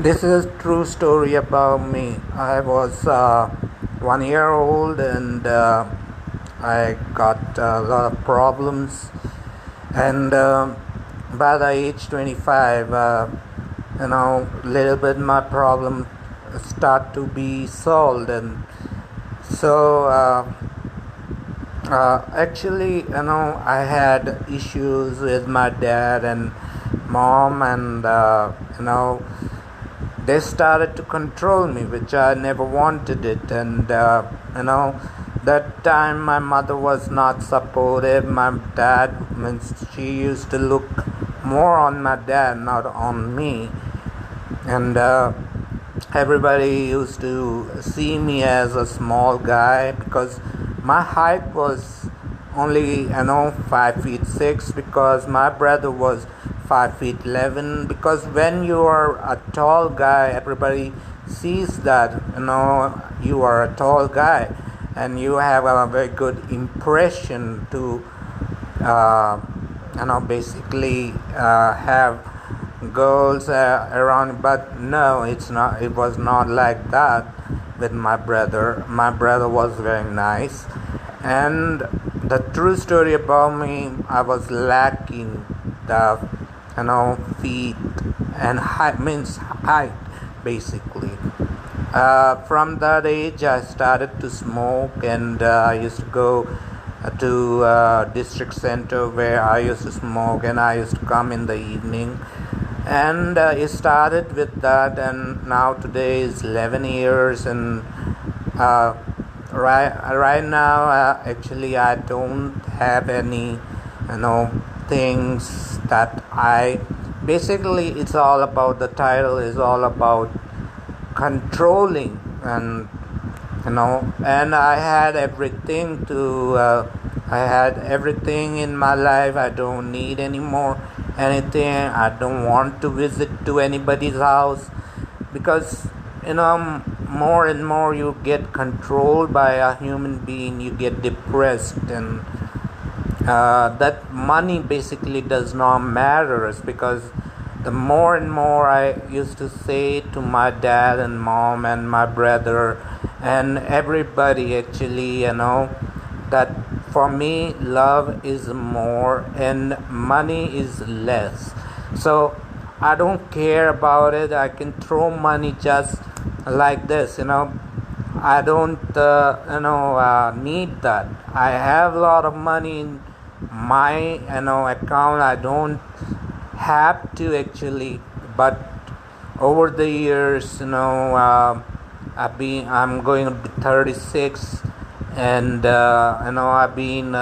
This is a true story about me. I was 1 year old and I got a lot of problems. And by the age 25, little bit my problem start to be solved. And so actually, I had issues with my dad and mom, and they started to control me, which I never wanted it. And that time my mother was not supportive. My dad, means she used to look more on my dad, not on me. And everybody used to see me as a small guy because my height was only 5 feet 6, because my brother was 5 feet 11. Because when you are a tall guy, everybody sees that you are a tall guy, and you have a very good impression to basically have girls around. But no, it was not like that with my brother. My brother was very nice. And the true story about me, I was lacking the feet and height, means height basically. From that age I started to smoke, and I used to go to district center where I used to smoke, and I used to come in the evening. And it started with that, and now today is 11 years. And right now, actually I don't have any things that I basically, it's all about, the title is all about controlling. And and I had everything in my life. I don't need any more anything. I don't want to visit to anybody's house, because more and more you get controlled by a human being, you get depressed. And that money basically does not matter, because the more and more I used to say to my dad and mom and my brother and everybody, actually, that for me love is more and money is less. So I don't care about it. I can throw money just like this. I don't need that. I have a lot of money in my account. I don't have to, actually. But over the years, I'm going to be 36, and I've been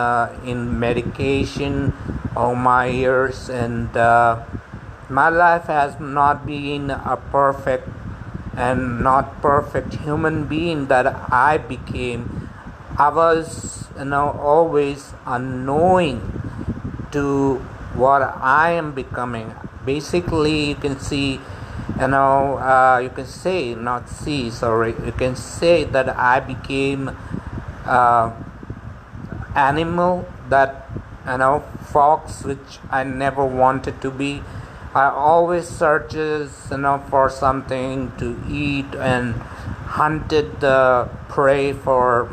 in medication all my years. And my life has not been a perfect and not perfect human being that I became. I was always unknowing to what I am becoming. Basically, you can see, you can say, not see, sorry, you can say that I became animal, that fox, which I never wanted to be. I always searches for something to eat, and hunted the prey for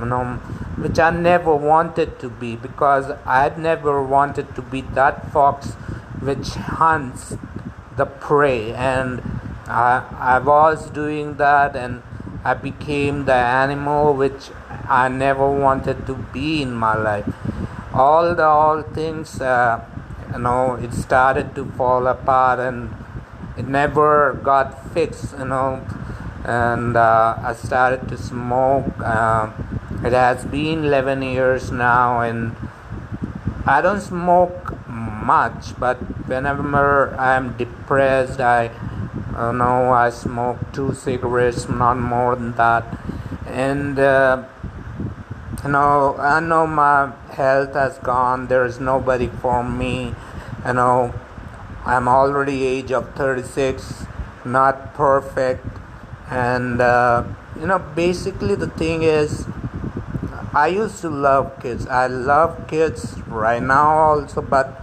which I never wanted to be, because I never wanted to be that fox which hunts the prey. And I was doing that, and I became the animal which I never wanted to be in my life. All things it started to fall apart, and it never got fixed. And I started to smoke. It has been 11 years now, and I don't smoke much, but whenever I'm depressed, I smoke 2 cigarettes, not more than that. And I know my health has gone. There is nobody for me. I'm already age of 36, not perfect. And basically the thing is, I used to love kids. I love kids right now also, but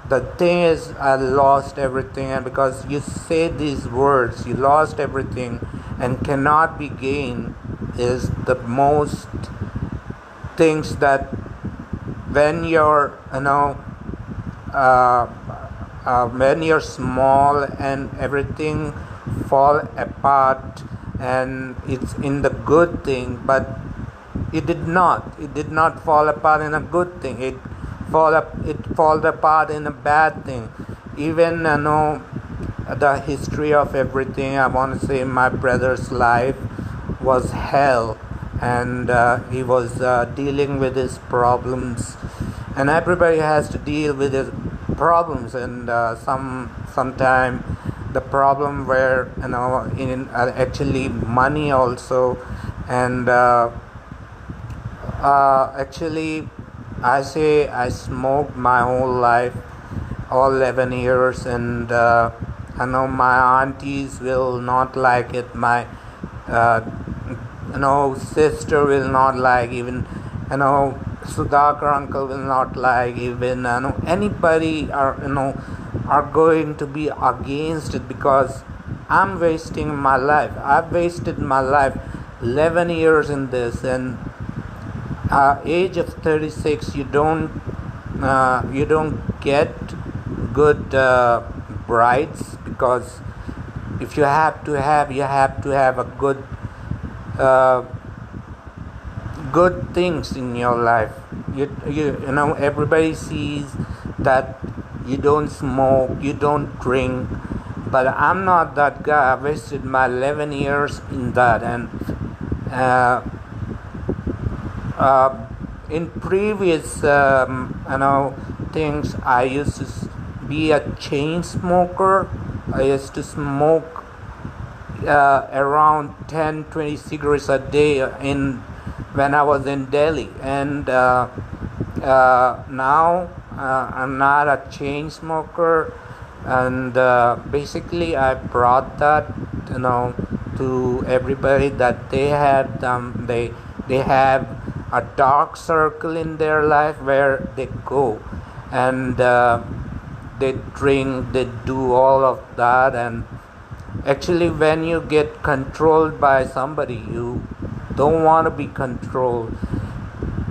The thing is, I lost everything, and because you say these words, you lost everything and cannot be gained, is the most things that when you're, uh, when you're small and everything fall apart, and it's in the good thing, but it did not fall apart in a good thing. It fall apart in a bad thing. Even the history of everything, I want to say my brother's life was hell, and he was dealing with his problems, and everybody has to deal with his problems, and sometime the problem where in actually money also, and actually I say I smoked my whole life, all 11 years, and I know my aunties will not like it, my uh, sister will not like, even Sudhakar uncle will not like, even anybody are going to be against it, because I'm wasting my life. I've wasted my life 11 years in this, and age of 36, you don't get good brides, because if you have a uh, good things in your life. Everybody sees that you don't smoke, you don't drink, but I'm not that guy. I wasted my 11 years in that, and uh, in previous things, I used to be a chain smoker. I used to smoke around 10-20 cigarettes a day in when I was in Delhi, and now I'm not a chain smoker, and basically I brought that to everybody, that they have a dark circle in their life where they go, and they drink, they do all of that, and actually when you get controlled by somebody, you don't want to be controlled,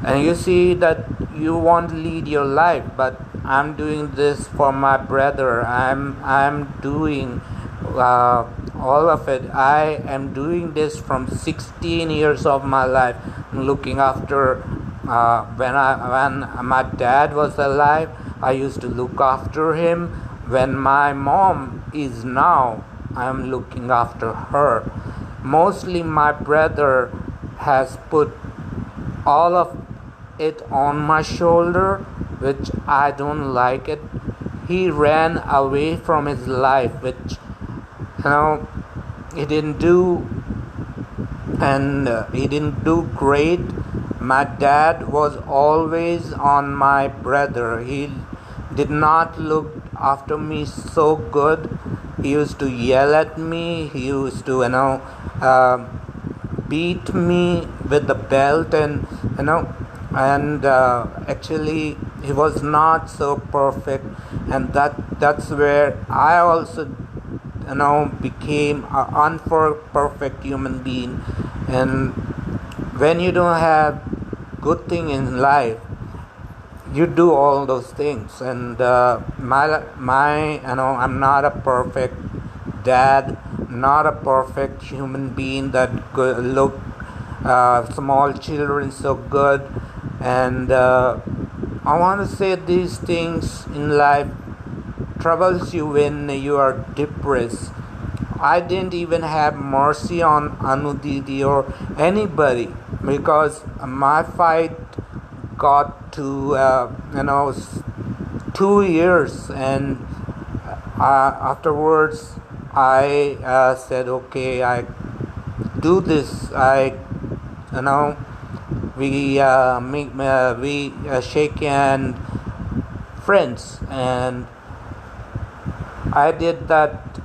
and you see that you want to lead your life. But I'm doing this for my brother. I'm doing all of it. I am doing this from 16 years of my life. I'm looking after when my dad was alive, I used to look after him. When my mom is now, I'm looking after her. Mostly my brother has put all of it on my shoulder, which I don't like it. He ran away from his life, which he didn't do, and he didn't do great. My dad was always on my brother. He did not look after me so good. He used to yell at me. He used to beat me with the belt, and actually he was not so perfect, and that's where I also became an unperfect human being. And when you don't have good thing in life, you do all those things, and I'm not a perfect dad, not a perfect human being that could look small children so good, and I want to say these things in life troubles you when you are depressed. I didn't even have mercy on Anu Didi or anybody, because my fight got to 2 years, and afterwards I said, okay, I do this. We shake hand friends, and I did that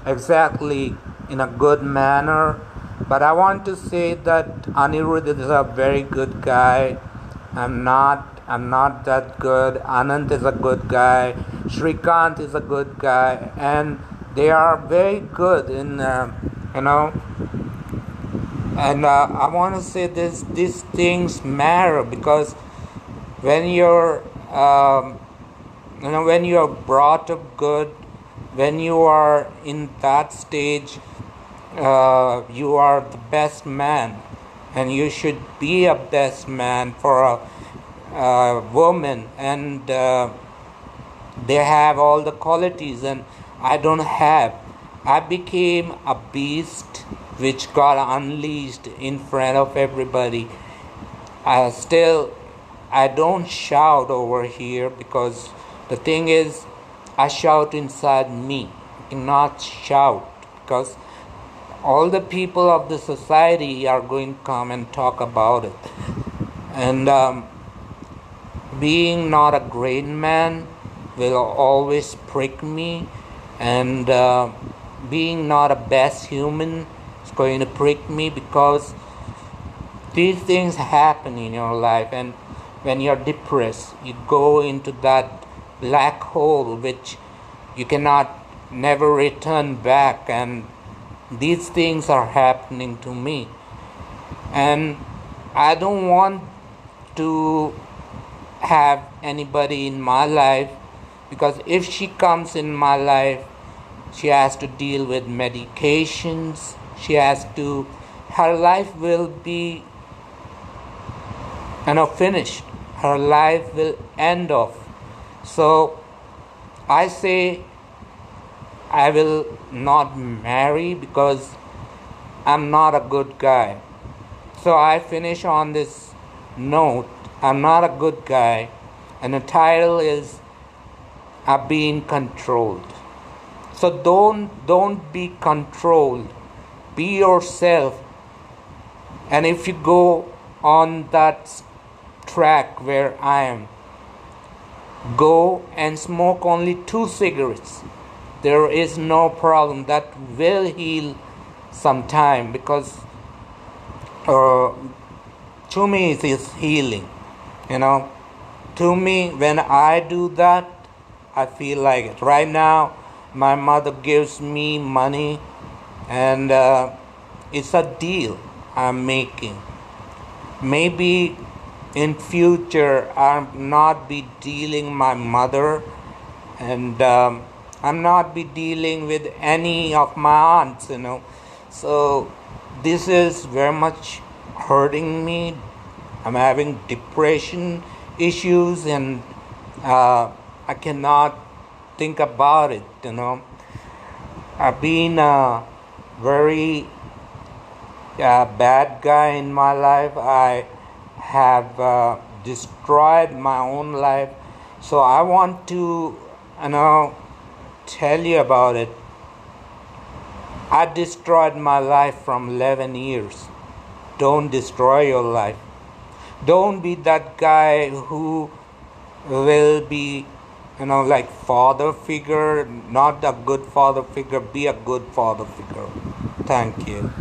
exactly in a good manner. But I want to say that Anirudh is a very good guy. I'm not I'm not that good. Anand is a good guy. Shrikant is a good guy, and they are very good in you know. And I want to say this: these things matter because when you're when you're brought up good, when you are in that stage, you are the best man, and you should be a best man for a woman, and they have all the qualities, and I don't have. I became a beast which got unleashed in front of everybody. Still, I don't shout over here because the thing is, I shout inside me. I cannot shout because all the people of the society are going to come and talk about it. And being not a great man will always prick me, and being not a best human is going to prick me because these things happen in your life, and when you're depressed, you go into that black hole which you cannot never return back, and these things are happening to me, and I don't want to have anybody in my life, because if she comes in my life, she has to deal with medications, her life will be finished, her life will end off. So I say I will not marry because I'm not a good guy. So I finish on this note: I'm not a good guy, and the title is I'm being controlled. So don't be controlled. Be yourself. And if you go on that track where I am, go and smoke only 2 cigarettes. There is no problem. That will heal sometime, because to me it is healing. To me, when I do that, I feel like it. Right now, my mother gives me money, and it's a deal I'm making. Maybe in future I'll not be dealing my mother, and I'm not be dealing with any of my aunts. So this is very much hurting me. I'm having depression issues, and I cannot think about it. I've been a very bad guy in my life. I have destroyed my own life. So I want to tell you about it. I destroyed my life from 11 years. Don't destroy your life. Don't be that guy who will be like father figure, not a good father figure. Be a good father figure. Thank you.